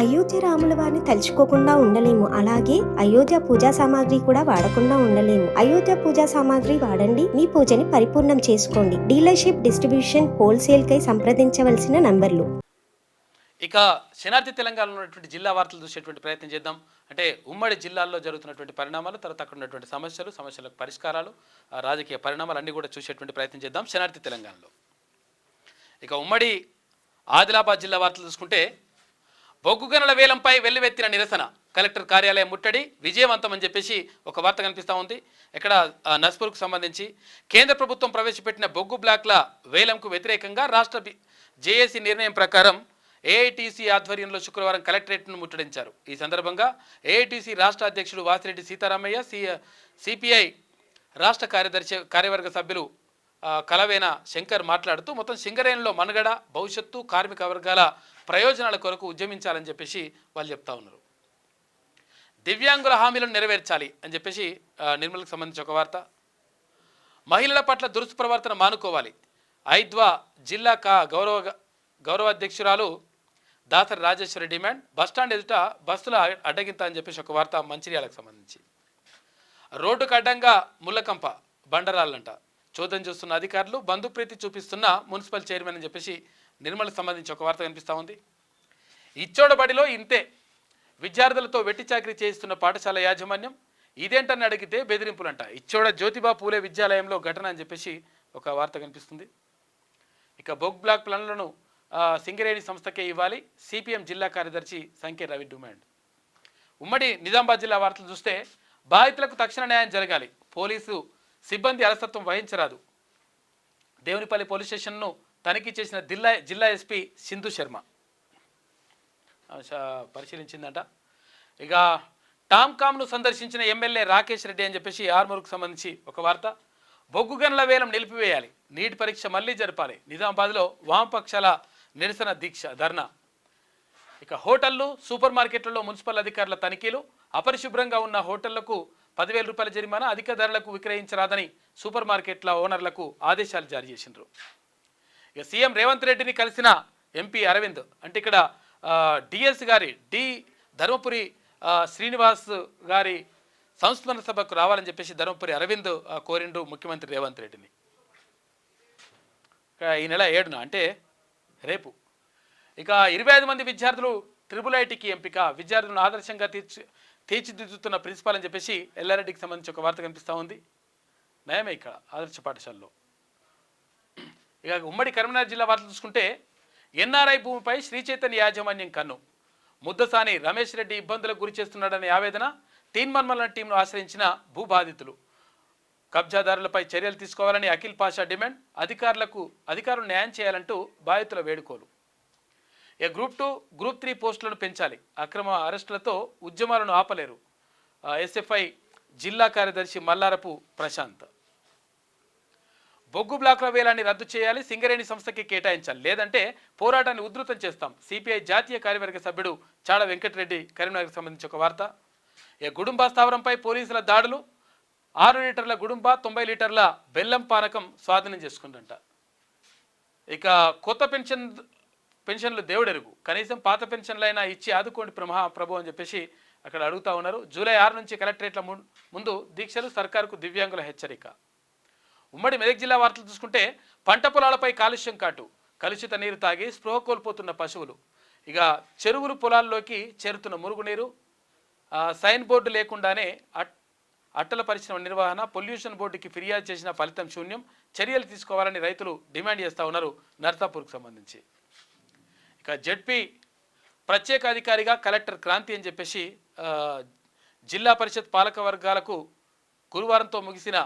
అయోధ్య రాముల వారిని తలుచుకోకుండా ఉండలేము. అలాగే అయోధ్య పూజా సామాగ్రి కూడా వాడకుండా ఉండలేము. అయోధ్య పూజా సామాగ్రి వాడండి, మీ పూజని పరిపూర్ణం చేసుకోండి. డీలర్షిప్, డిస్ట్రిబ్యూషన్, హోల్సేల్ కై సంప్రదించవలసిన నంబర్లు. ఇక శనార్థి తెలంగాణలో ఉన్నటువంటి జిల్లా వార్తలు చూసేటువంటి ప్రయత్నం చేద్దాం. అంటే ఉమ్మడి జిల్లాల్లో జరుగుతున్నటువంటి పరిణామాలు, తర్వాత అక్కడ ఉన్నటువంటి సమస్యలకు పరిష్కారాలు, రాజకీయ పరిణామాలు అన్నీ కూడా చూసేటువంటి ప్రయత్నం చేద్దాం శనార్థి తెలంగాణలో. ఇక ఉమ్మడి ఆదిలాబాద్ జిల్లా వార్తలు చూసుకుంటే బొగ్గు గనుల వేలంపై వెల్లువెత్తిన నిరసన, కలెక్టర్ కార్యాలయం ముట్టడి విజయవంతం అని చెప్పేసి ఒక వార్త కనిపిస్తూ ఉంది. ఇక్కడ నస్పూర్కు సంబంధించి కేంద్ర ప్రభుత్వం ప్రవేశపెట్టిన బొగ్గు బ్లాక్ల వేలంకు వ్యతిరేకంగా రాష్ట్ర జేఏసీ నిర్ణయం ప్రకారం ఏఐటీసీ ఆధ్వర్యంలో శుక్రవారం కలెక్టరేట్ను ముట్టడించారు. ఈ సందర్భంగా ఏఐటీసీ రాష్ట్ర అధ్యక్షుడు వాసిరెడ్డి సీతారామయ్య, సిపిఐ రాష్ట్ర కార్యవర్గ సభ్యులు కలవేన శంకర్ మాట్లాడుతూ మొత్తం సింగరేణిలో మనుగడ, భవిష్యత్తు, కార్మిక వర్గాల ప్రయోజనాల కొరకు ఉద్యమించాలని చెప్పేసి వాళ్ళు చెప్తా ఉన్నారు. దివ్యాంగుల హామీలను నెరవేర్చాలి అని చెప్పేసి నిర్మలకు సంబంధించి ఒక వార్త. మహిళల పట్ల దురుసుప్రవర్తన మానుకోవాలి, ఐద్వా జిల్లా గౌరవాధ్యక్షురాలు దాసరి రాజేశ్వరి డిమాండ్. బస్టాండ్ ఎదుట బస్సుల అడ్డగింత అని చెప్పేసి ఒక వార్త మంచిర్యాలకు సంబంధించి. రోడ్డుకు అడ్డంగా ముళ్ళకంప బండరాళ్ళంట, చోదం చూస్తున్న అధికారులు, బంధుప్రీతి చూపిస్తున్న మున్సిపల్ చైర్మన్ అని చెప్పేసి నిర్మలకు సంబంధించి ఒక వార్త కనిపిస్తూ ఉంది. ఇచ్చోడబడిలో ఇంతే, విద్యార్థులతో వెట్టి చాకరీ చేయిస్తున్న పాఠశాల యాజమాన్యం ఇదేంటని అడిగితే బెదిరింపులంట. ఇచ్చోడ జ్యోతిబా పూలే విద్యాలయంలో ఘటన అని చెప్పేసి ఒక వార్త కనిపిస్తుంది. ఇక బొగ్ బ్లాక్ ప్లాన్లను సింగరేణి సంస్థకే ఇవ్వాలి, సిపిఎం జిల్లా కార్యదర్శి సంఖ్య రవి డిమాండ్. ఉమ్మడి నిజామాబాద్ జిల్లా వార్తలు చూస్తే బాధితులకు తక్షణ న్యాయం జరగాలి, పోలీసు సిబ్బంది అలసత్వం వహించరాదు. దేవునిపల్లి పోలీస్ స్టేషన్ను తనిఖీ చేసిన జిల్లా ఎస్పీ సింధు శర్మ పరిశీలించిందంట. ఇక టామ్కామ్ను సందర్శించిన ఎమ్మెల్యే రాకేష్ రెడ్డి అని చెప్పేసి ఆర్మూర్కు సంబంధించి ఒక వార్త. బొగ్గు గనుల వేలం నిలిపివేయాలి, నీట్ పరీక్ష మళ్లీ జరపాలి, నిజామాబాద్లో వామపక్షాల నిరసన దీక్ష ధర్నా. ఇక హోటళ్లు, సూపర్ మార్కెట్లలో మున్సిపల్ అధికారుల తనిఖీలు, అపరిశుభ్రంగా ఉన్న హోటళ్లకు 10,000 రూపాయల జరిమానా, అధిక ధరలకు విక్రయించరాదని సూపర్ మార్కెట్ల ఓనర్లకు ఆదేశాలు జారీ చేసిండ్రు. ఇక సీఎం రేవంత్ రెడ్డిని కలిసిన ఎంపీ అరవింద్, అంటే ఇక్కడ డిఎస్ గారి ధర్మపురి శ్రీనివాస్ గారి సంస్మరణ సభకు రావాలని చెప్పేసి ధర్మపురి అరవింద్ కోరిండు ముఖ్యమంత్రి రేవంత్ రెడ్డిని. ఈ నెల 7న అంటే రేపు. ఇక 25 మంది విద్యార్థులు ట్రిపుల్-ఐటీకి ఎంపిక, విద్యార్థులను ఆదర్శంగా తీర్చిదిద్దుతున్న ప్రిన్సిపాల్ అని చెప్పేసి ఎల్లారెడ్డికి సంబంధించి ఒక వార్త కనిపిస్తూ ఉంది. నయమే ఇక్కడ ఆదర్శ పాఠశాలలో. ఇక ఉమ్మడి కరీంనగర్ జిల్లా వార్తలు చూసుకుంటే ఎన్ఆర్ఐ భూమిపై శ్రీ చైతన్య యాజమాన్యం కన్ను, ముద్దసాని రమేష్ రెడ్డి ఇబ్బందులకు గురి చేస్తున్నాడనే ఆవేదన, తీన్మన్మల టీంను ఆశ్రయించిన భూబాధితులు. కబ్జాదారులపై చర్యలు తీసుకోవాలని అఖిల్ పాషా డిమాండ్, అధికారులు న్యాయం చేయాలంటూ బాధితుల వేడుకోలు. ఇక గ్రూప్ 2, గ్రూప్ 3 పోస్టులను పెంచాలి, అక్రమ అరెస్టులతో ఉద్యమాలను ఆపలేరు, ఎస్ఎఫ్ఐ జిల్లా కార్యదర్శి మల్లారపు ప్రశాంత్. బొగ్గు బ్లాక్ల వేలాన్ని రద్దు చేయాలి, సింగరేణి సంస్థకి కేటాయించాలి, లేదంటే పోరాటాన్ని ఉధృతం చేస్తాం, సిపిఐ జాతీయ కార్యవర్గ సభ్యుడు చాడ వెంకటరెడ్డి కరీంనగర్కి సంబంధించి ఒక వార్త. ఇక గుడుంబా స్థావరంపై పోలీసుల దాడులు, 6 లీటర్ల గుడుంబా 90 లీటర్ల బెల్లం పానకం స్వాధీనం చేసుకుందంట. ఇక కొత్త పెన్షన్లు దేవుడెరుగు, కనీసం పాత పెన్షన్లైనా ఇచ్చి ఆదుకోండి ప్రభు అని చెప్పేసి అక్కడ అడుగుతా ఉన్నారు. జూలై 6 నుంచి కలెక్టరేట్ల ముందు దీక్షలు, సర్కారుకు దివ్యాంగుల హెచ్చరిక. ఉమ్మడి మెదక్ జిల్లా వార్తలు చూసుకుంటే పంట పొలాలపై కాలుష్యం కాటు, కలుషిత నీరు తాగి స్పృహ కోల్పోతున్న పశువులు. ఇక చెరువులు పొలాల్లోకి చేరుతున్న మురుగునీరు, సైన్ బోర్డు లేకుండానే అట్టల పరిశ్రమ నిర్వహణ, పొల్యూషన్ బోర్డుకి ఫిర్యాదు చేసిన ఫలితం శూన్యం, చర్యలు తీసుకోవాలని రైతులు డిమాండ్ చేస్తూ ఉన్నారు నర్సాపూర్కు సంబంధించి. ఇక జెడ్పీ ప్రత్యేక అధికారిగా కలెక్టర్ క్రాంతి అని చెప్పేసి జిల్లా పరిషత్ పాలక వర్గాలకు గురువారంతో ముగిసిన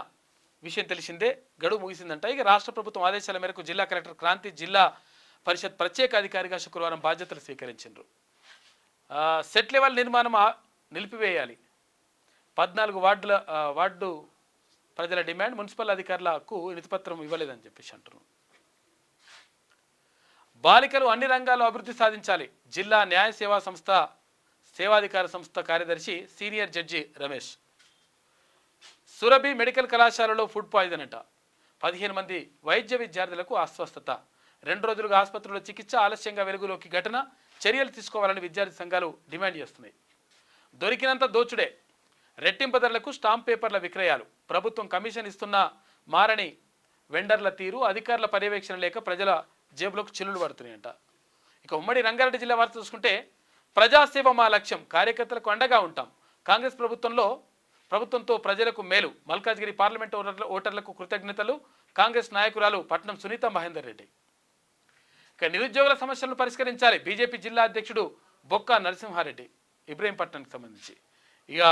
విషయం తెలిసిందే, గడువు ముగిసిందంట. ఇక రాష్ట్ర ప్రభుత్వం ఆదేశాల మేరకు జిల్లా కలెక్టర్ క్రాంతి జిల్లా పరిషత్ ప్రత్యేక అధికారిగా శుక్రవారం బాధ్యతలు స్వీకరించారు. సెట్ లెవెల్ నిర్మాణం నిలిపివేయాలి, 14 వార్డు ప్రజల డిమాండ్, మున్సిపల్ అధికారులకు వినతిపత్రం ఇవ్వలేదని చెప్పేసి అంటున్నారు. బాలికలు అన్ని రంగాల్లో అభివృద్ధి సాధించాలి, జిల్లా న్యాయ సేవాధికార సంస్థ కార్యదర్శి senior judge Ramesh. Surabhi medical కళాశాలలో ఫుడ్ పాయిజన్ అంట, 15 మంది వైద్య విద్యార్థులకు అస్వస్థత, 2 రోజులుగా ఆసుపత్రిలో చికిత్స ఆలస్యంగా వెలుగులోకి ఘటన, చర్యలు తీసుకోవాలని విద్యార్థి సంఘాలు డిమాండ్ చేస్తున్నాయి. దొరికినంత దోచుడే, రెట్టింపు ధరలకు స్టాంప్ పేపర్ల విక్రయాలు, ప్రభుత్వం కమిషన్ ఇస్తున్న మారని వెండర్ల తీరు, అధికారుల పర్యవేక్షణ లేక ప్రజల జేబులకు చిల్లులు పడుతున్నాయంట. ఇక ఉమ్మడి రంగారెడ్డి జిల్లా వార్త చూసుకుంటే, ప్రజాసేవ మా లక్ష్యం, కార్యకర్తలకు అండగా ఉంటాం, కాంగ్రెస్ ప్రభుత్వంతో ప్రజలకు మేలు, మల్కాజ్గిరి పార్లమెంటు ఓటర్లకు కృతజ్ఞతలు, కాంగ్రెస్ నాయకురాలు పట్నం సునీత మహేందర్ రెడ్డి. ఇక నిరుద్యోగుల సమస్యలను పరిష్కరించాలి, బీజేపీ జిల్లా అధ్యక్షుడు బొక్క నరసింహారెడ్డి ఇబ్రహీంపట్నానికి సంబంధించి. ఇక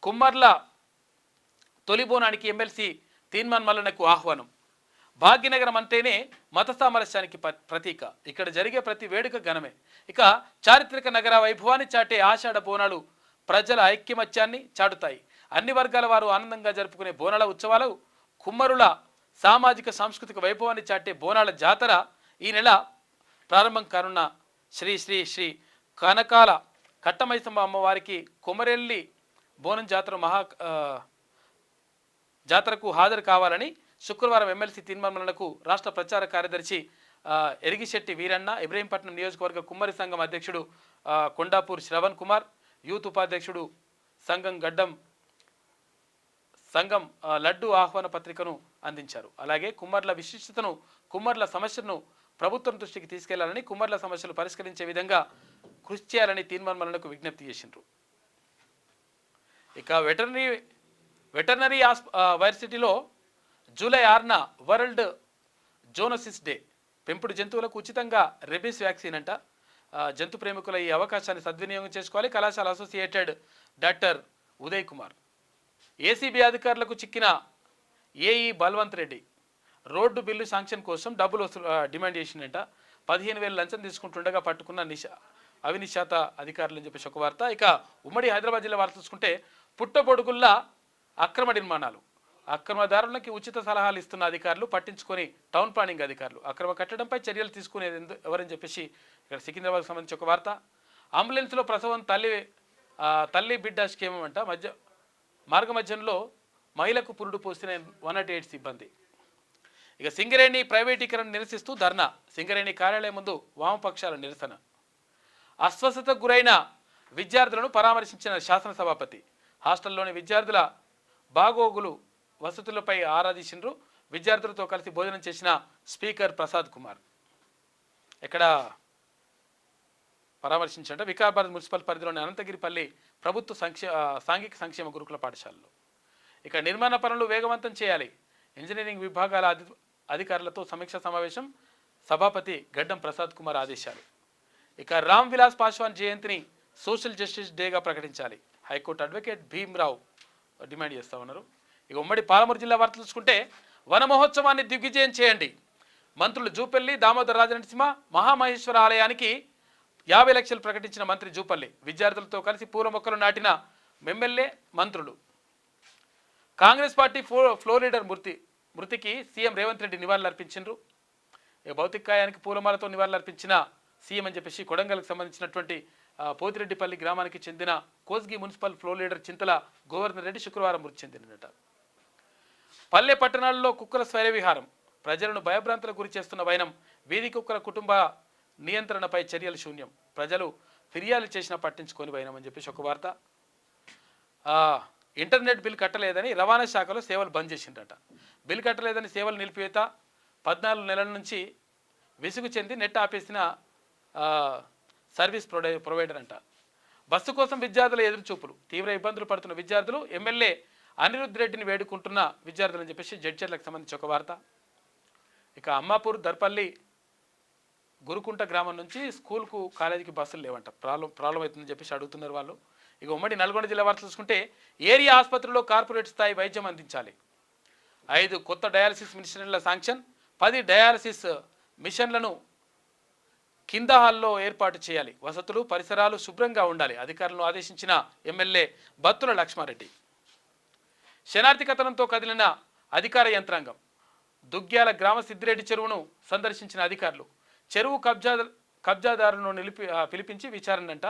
కుమ్మర్ల తొలిబోనానికి ఎమ్మెల్సీ తీన్మాన్ మల్లన్నకు ఆహ్వానం. భాగ్యనగరం అంటేనే మత సామరస్యానికి ప్రతీక, ఇక్కడ జరిగే ప్రతి వేడుక ఘనమే. ఇక చారిత్రక నగర వైభవాన్ని చాటే ఆషాఢ బోనాలు ప్రజల ఐక్యమత్యాన్ని చాటుతాయి. అన్ని వర్గాల వారు ఆనందంగా జరుపుకునే బోనాల ఉత్సవాలు కుమ్మరుల సామాజిక సాంస్కృతిక వైభవాన్ని చాటే బోనాల జాతర ఈ నెల ప్రారంభం కానున్న శ్రీ శ్రీ శ్రీ కనకాల కట్టమైసమ్మ అమ్మవారికి కొమరెల్లి బోనం జాతరకు హాజరు కావాలని శుక్రవారం ఎమ్మెల్సీ తీన్మాన్లకు రాష్ట్ర ప్రచార కార్యదర్శి ఎరిగిశెట్టి వీరన్న, ఇబ్రహీంపట్నం నియోజకవర్గ కుమ్మరి సంఘం అధ్యక్షుడు కొండాపూర్ శ్రవణ్ కుమార్, యూత్ ఉపాధ్యక్షుడు సంఘం లడ్డు ఆహ్వాన పత్రికను అందించారు. అలాగే కుమ్మర్ల విశిష్టతను, కుమ్మర్ల సమస్యను ప్రభుత్వం దృష్టికి తీసుకెళ్లాలని, కుమ్మర్ల సమస్యలు పరిష్కరించే విధంగా కృషి చేయాలని తీన్మాన్లకు విజ్ఞప్తి చేసిండ్రు. ఇక వెటర్నరీ యూనివర్సిటీలో జూలై 6న వరల్డ్ జోనోసిస్ డే, పెంపుడు జంతువులకు ఉచితంగా రెబీస్ వ్యాక్సిన్ అంట. జంతు ప్రేమికుల ఈ అవకాశాన్ని సద్వినియోగం చేసుకోవాలి. కళాశాల associated doctor Uday Kumar. ACB అధికారులకు చిక్కిన AE Balwant Reddy road bill sanction కోసం డబ్బులు డిమాండ్ చేసిందంట. 15,000 లంచం తీసుకుంటుండగా పట్టుకున్న అవినిశాత అధికారులు అని చెప్పేసి ఒక వార్త. ఇక ఉమ్మడి హైదరాబాద్ జిల్లా వార్త చూసుకుంటే, పుట్టబొడుగుల్లా అక్రమ నిర్మాణాలు, అక్రమదారులకి ఉచిత సలహాలు ఇస్తున్న అధికారులు పట్టించుకొని టౌన్ ప్లానింగ్ అధికారులు అక్రమ కట్టడంపై చర్యలు తీసుకునేది ఎవరని చెప్పేసి ఇక్కడ సికింద్రాబాద్కి సంబంధించి ఒక వార్త. అంబులెన్స్లో ప్రసవం తల్లి బిడ్డ స్కీమ్ అంట. మార్గ మధ్యంలో మహిళకు పురుడు పోసిన 108 సిబ్బంది. ఇక సింగరేణి ప్రైవేటీకరణ నిరసిస్తూ ధర్నా, సింగరేణి కార్యాలయం ముందు వామపక్షాల నిరసన. అస్వస్థతకు గురైన విద్యార్థులను పరామర్శించిన శాసనసభాపతి, హాస్టల్లోని విద్యార్థుల బాగోగులు వసతులపై ఆరాధించిండ్రు. విద్యార్థులతో కలిసి భోజనం చేసిన స్పీకర్ ప్రసాద్ కుమార్. ఇక్కడ పరామర్శించండి వికారాబాద్ మున్సిపల్ పరిధిలోని అనంతగిరిపల్లి ప్రభుత్వ సాంఘిక సంక్షేమ గురుకుల పాఠశాలలో. ఇక నిర్మాణ పనులు వేగవంతం చేయాలి, ఇంజనీరింగ్ విభాగాల అధికారులతో సమీక్ష సమావేశం, సభాపతి గడ్డం ప్రసాద్ కుమార్ ఆదేశాలు. ఇక రామ్ విలాస్ పాశ్వాన్ జయంతిని సోషల్ జస్టిస్ డేగా ప్రకటించాలి, హైకోర్టు అడ్వకేట్ భీమ్రావు డిమాండ్ చేస్తూ ఉన్నారు. ఇక ఉమ్మడి పాలమూరు జిల్లా వార్తలు చూసుకుంటే, వన మహోత్సవాన్ని దిగ్విజయం చేయండి, మంత్రులు జూపల్లి దామోదర్ రాజనరసింహ. మహామహేశ్వర ఆలయానికి 50 లక్షలు ప్రకటించిన మంత్రి జూపల్లి. విద్యార్థులతో కలిసి పూల మొక్కలు నాటిన ఎమ్మెల్యే, మంత్రులు. కాంగ్రెస్ పార్టీ ఫ్లోర్ లీడర్ మృతికి సీఎం రేవంత్ రెడ్డి నివాళులర్పించారు. భౌతిక కాయానికి పూలమాలతో నివాళులర్పించిన సీఎం అని చెప్పేసి కొడంగల్కి సంబంధించినటువంటి పోతిరెడ్డిపల్లి గ్రామానికి చెందిన కోస్గి మున్సిపల్ ఫ్లోర్ లీడర్ చింతల గోవర్ధన్ రెడ్డి శుక్రవారం మృతి చెందినట. పల్లె పట్టణాల్లో కుక్కల స్వైరవిహారం, ప్రజలను భయభ్రాంతులకు గురి చేస్తున్న వైనం, వీధి కుక్కల కుటుంబ నియంత్రణపై చర్యలు శూన్యం, ప్రజలు ఫిర్యాదు చేసినా పట్టించుకొని వైనం అని చెప్పేసి ఒక వార్త. ఇంటర్నెట్ బిల్ కట్టలేదని రవాణా శాఖలో సేవలు బంద్ చేసిండట. బిల్ కట్టలేదని సేవలు నిలిపివేత, 14 నెలల నుంచి విసుగు చెంది నెట్ ఆపేసిన సర్వీస్ ప్రొవైడర్ అంట. బస్సు కోసం విద్యార్థుల ఎదురుచూపులు, తీవ్ర ఇబ్బందులు పడుతున్న విద్యార్థులు, ఎమ్మెల్యే అనిరుద్ధ్ రెడ్డిని వేడుకుంటున్న విద్యార్థులు అని చెప్పేసి జడ్చర్లకు సంబంధించి ఒక వార్త. ఇక అమ్మాపూర్ దర్పల్లి గురుకుంట గ్రామం నుంచి స్కూల్కు కాలేజీకి బస్సులు లేవంట, ప్రాబ్లం అవుతుందని చెప్పేసి అడుగుతున్నారు వాళ్ళు. ఇక ఉమ్మడి నల్గొండ జిల్లా వార్త చూసుకుంటే, ఏరియా ఆసుపత్రిలో కార్పొరేట్ స్థాయి వైద్యం అందించాలి, 5 కొత్త డయాలసిస్ మిషన్ల శాంక్షన్, 10 డయాలసిస్ మిషన్లను కింద హాల్లో ఏర్పాటు చేయాలి, వసతులు పరిసరాలు శుభ్రంగా ఉండాలి, అధికారులను ఆదేశించిన ఎమ్మెల్యే బత్తుల లక్ష్మారెడ్డి. శనార్థికతనంతో కదిలిన అధికార యంత్రాంగం, దుగ్గ్యాల గ్రామ సిద్దిరెడ్డి చెరువును సందర్శించిన అధికారులు, చెరువు కబ్జాదారులను పిలిపించి విచారణంట,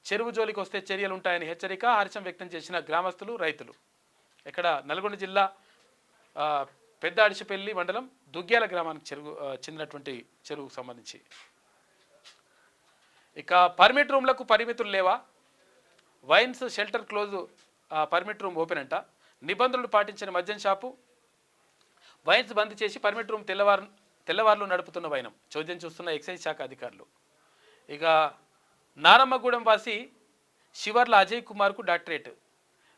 చెరువు జోలికి వస్తే చర్యలుంటాయని హెచ్చరిక, హర్షం వ్యక్తం చేసిన గ్రామస్తులు, రైతులు. ఇక్కడ నల్గొండ జిల్లా పెద్ద అడిసిపల్లి మండలం దుగ్గ్యాల గ్రామానికి చెందినటువంటి చెరువుకు సంబంధించి. ఇక పర్మిట్ రూమ్లకు పరిమితులు లేవా? Wines shelter close, permit room open అంట. నిబంధనలు పాటించిన మద్యం షాపు వైన్స్ బంద్ చేసి పర్మిట్ రూమ్ తెల్లవారులు నడుపుతున్న వైనం చోద్యం చూస్తున్న ఎక్సైజ్ శాఖ అధికారులు. ఇక నారమ్మగూడెం వాసి శివర్ల అజయ్ కుమార్కు డాక్టరేట్.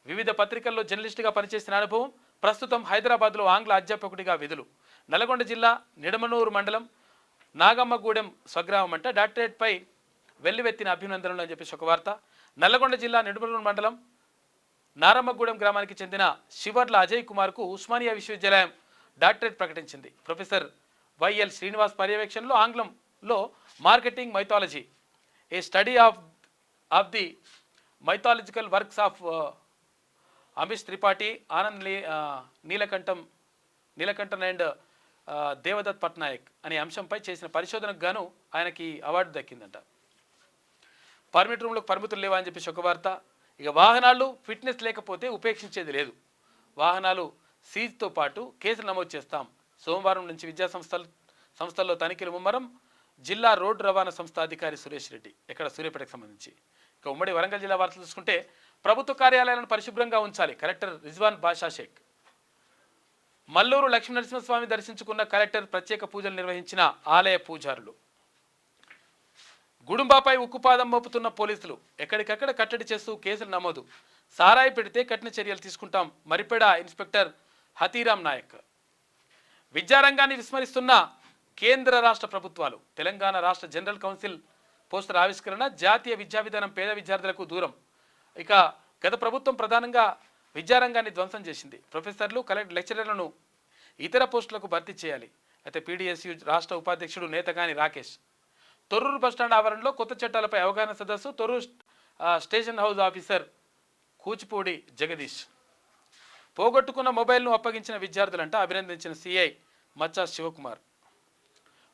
వివిధ పత్రికల్లో జర్నలిస్టుగా పనిచేసిన అనుభవం. ప్రస్తుతం హైదరాబాద్లో ఆంగ్ల అధ్యాపకుడిగా విధులు. నల్గొండ జిల్లా నిడమనూరు మండలం నాగమ్మగూడెం స్వగ్రామం అంట. డాక్టరేట్పై వెల్లువెత్తిన అభినందనలు అని చెప్పేసి ఒక వార్త. నల్లగొండ జిల్లా నిడమనూరు మండలం నారమ్మగూడెం గ్రామానికి చెందిన శివర్ల అజయ్ కుమార్కు ఉస్మానియా విశ్వవిద్యాలయం డాక్టరేట్ ప్రకటించింది. ప్రొఫెసర్ వైఎల్ శ్రీనివాస్ పర్యవేక్షణలో ఆంగ్లంలో marketing mythology, A study of the mythological works of Amish Tripathi, Anand Neelakantan and Devdutt Patnaik అనే అంశంపై చేసిన పరిశోధనకు గాను ఆయనకి అవార్డు దక్కిందంట. పర్మిట్ రూమ్లకు పరిమితులు లేవా అని చెప్పేసి ఒక వార్త. ఇక వాహనాలు ఫిట్నెస్ లేకపోతే ఉపేక్షించేది లేదు. వాహనాలు సీజ్తో పాటు కేసులు నమోదు చేస్తాం. సోమవారం నుంచి విద్యా సంస్థల్లో తనిఖీలు ముమ్మరం. జిల్లా రోడ్డు రవాణా సంస్థ అధికారి సురేష్ రెడ్డి, ఇక్కడ సూర్యాపేటకు సంబంధించి. ఇక ఉమ్మడి వరంగల్ జిల్లా వార్తలు చూసుకుంటే ప్రభుత్వ కార్యాలయాలను పరిశుభ్రంగా ఉంచాలి, కలెక్టర్ రిజ్వాన్ బాషా షేక్. మల్లూరు లక్ష్మీనరసింహస్వామి దర్శించుకున్న కలెక్టర్, ప్రత్యేక పూజలు నిర్వహించిన ఆలయ పూజారులు. గుడుంబాపై ఉక్కుపాదం మోపుతున్న పోలీసులు, ఎక్కడికక్కడ కట్టడి చేస్తూ కేసులు నమోదు. సారాయి పెడితే కఠిన చర్యలు తీసుకుంటాం, మరిపెడ ఇన్స్పెక్టర్ హతీరామ్ నాయక్. విద్యారంగాన్ని విస్మరిస్తున్న కేంద్ర రాష్ట్ర ప్రభుత్వాలు. తెలంగాణ రాష్ట్ర జనరల్ కౌన్సిల్ పోస్టర్ ఆవిష్కరణ. జాతీయ విద్యా విధానం పేద విద్యార్థులకు దూరం. ఇక గత ప్రభుత్వం ప్రధానంగా విద్యారంగాన్ని ధ్వంసం చేసింది. ప్రొఫెసర్లు, లెక్చరర్లను ఇతర పోస్టులకు భర్తీ చేయాలి. అయితే పీడీఎస్యు రాష్ట్ర ఉపాధ్యక్షుడు నేతగాని రాకేష్. తొర్రూరు బస్టాండ్ ఆవరణలో కొత్త చట్టాలపై అవగాహన సదస్సు. Thorrur station house officer Kuchipudi Jagadish. పోగొట్టుకున్న మొబైల్ను అప్పగించిన విద్యార్థులంట, అభినందించిన సిఐ మచ్చా శివకుమార్.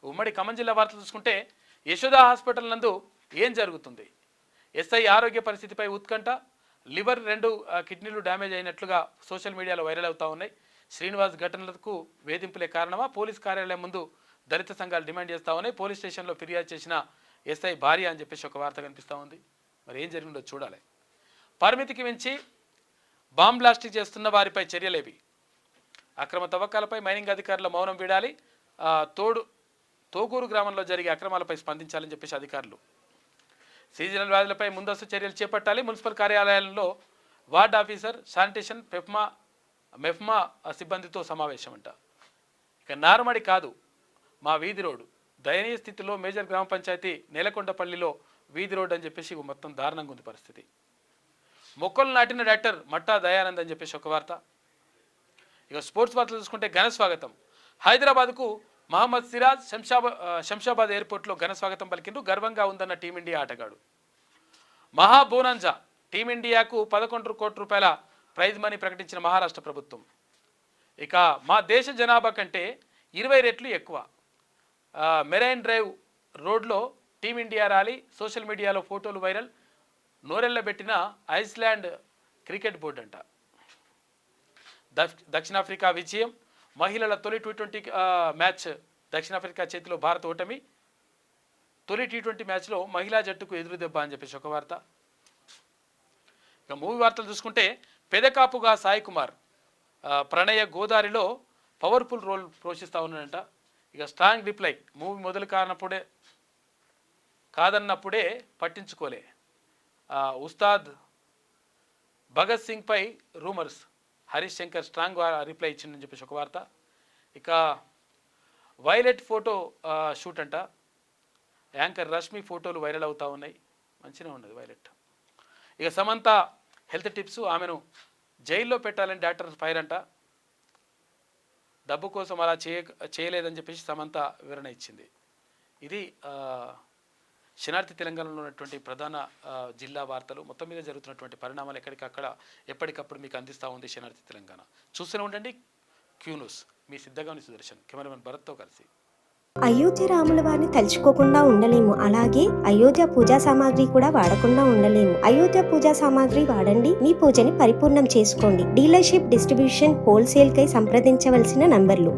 ఉమ్మడి ఖమ్మం జిల్లా వార్తలు చూసుకుంటే యశోదా హాస్పిటల్ నందు ఏం జరుగుతుంది? ఎస్ఐ ఆరోగ్య పరిస్థితిపై ఉత్కంఠ. లివర్, 2 కిడ్నీలు డ్యామేజ్ అయినట్లుగా సోషల్ మీడియాలో వైరల్ అవుతా ఉన్నాయి. శ్రీనివాస్ ఘటనలకు వేధింపులే కారణమా? పోలీస్ కార్యాలయం ముందు దళిత సంఘాలు డిమాండ్ చేస్తూ ఉన్నాయి. పోలీస్ స్టేషన్లో ఫిర్యాదు చేసిన ఎస్ఐ భార్య అని చెప్పేసి ఒక వార్త కనిపిస్తూ ఉంది. మరి ఏం జరిగిందో చూడాలి. పరిమితికి మించి బాంబ్ బ్లాస్టింగ్ చేస్తున్న వారిపై చర్యలేవి? అక్రమ తవ్వకాలపై మైనింగ్ అధికారుల మౌనం వీడాలి. తోగూరు గ్రామంలో జరిగే అక్రమాలపై స్పందించాలని చెప్పేసి అధికారులు. సీజనల్ వ్యాధులపై ముందస్తు చర్యలు చేపట్టాలి. మున్సిపల్ కార్యాలయాల్లో వార్డ్ ఆఫీసర్, శానిటేషన్, మెఫ్మా సిబ్బందితో సమావేశం అంట. ఇక నార్మడి కాదు మా వీధి రోడ్డు, దయనీయ స్థితిలో మేజర్ గ్రామ పంచాయతీ నేలకొండపల్లిలో వీధి రోడ్డు అని చెప్పేసి మొత్తం దారుణంగా ఉంది పరిస్థితి. మొక్కలు నాటిన డాక్టర్ మట్టా దయానంద్ అని చెప్పేసి ఒక వార్త. ఇక స్పోర్ట్స్ వార్తలు చూసుకుంటే ఘన స్వాగతం. హైదరాబాద్కు మహమ్మద్ సిరాజ్ శంషాబాద్ ఎయిర్పోర్ట్లో ఘన స్వాగతం పలికిండ్రు. గర్వంగా ఉందన్న టీమిండియా ఆటగాడు. మహాబోనాంజా, టీమిండియాకు 11 కోట్ల రూపాయల ప్రైజ్ మనీ ప్రకటించిన మహారాష్ట్ర ప్రభుత్వం. ఇక మా దేశ జనాభా కంటే 20 రెట్లు ఎక్కువ. మెరైన్ డ్రైవ్ రోడ్లో టీమిండియా ర్యాలీ. సోషల్ మీడియాలో ఫోటోలు వైరల్. నోరెళ్లబెట్టిన ఐస్లాండ్ క్రికెట్ బోర్డు అంట. దక్షిణాఫ్రికా విజయం. మహిళల తొలి T20 మ్యాచ్ దక్షిణాఫ్రికా చేతిలో భారత్ ఓటమి. తొలి T20 మ్యాచ్లో మహిళా జట్టుకు ఎదురు దెబ్బ అని చెప్పేసి ఒక వార్త. ఇక మూవీ వార్తలు చూసుకుంటే పెదకాపుగా సాయి కుమార్ ప్రణయ గోదారిలో పవర్ఫుల్ రోల్ పోషిస్తూ ఉన్నాడంట. ఇక స్ట్రాంగ్ రిప్లై, మూవీ మొదలు కాదన్నప్పుడే పట్టించుకోలే. ఉస్తాద్ భగత్ సింగ్పై rumours. Harish Shankar strong reply ఇచ్చిందని చెప్పేసి ఒక వార్త. ఇక వైలెట్ ఫోటో షూట్ అంట. యాంకర్ రష్మి ఫోటోలు వైరల్ అవుతూ ఉన్నాయి. మంచిగా ఉన్నది వైలెట్. ఇక సమంత హెల్త్ టిప్స్. ఆమెను జైల్లో పెట్టాలని డాక్టర్ ఫైర్ అంట. డబ్బు కోసం అలా చేయలేదని చెప్పేసి సమంత వివరణ ఇచ్చింది. ఇది శనార్థి తెలంగాణలో ఉన్నటువంటి ప్రధాన జిల్లా వార్తలు. మొత్తం మీద జరుగుతున్నటువంటి పరిణామాలు ఎప్పటికప్పుడు మీకు అందిస్తూ ఉంది శనార్థి తెలంగాణ. చూస్తూనే ఉండండి క్యూ న్యూస్. మీ సిద్ధగాని సుదర్శన్, కెమెరామెన్ భరత్తో కలిసి. అయోధ్య రాముల వారిని తలుచుకోకుండా ఉండలేము, అలాగే అయోధ్య పూజా సామాగ్రి కూడా వాడకుండా ఉండలేము. అయోధ్య పూజా సామాగ్రి వాడండి, మీ పూజని పరిపూర్ణం చేసుకోండి. డీలర్షిప్, డిస్ట్రిబ్యూషన్, హోల్సేల్ కై సంప్రదించవలసిన నంబర్లు.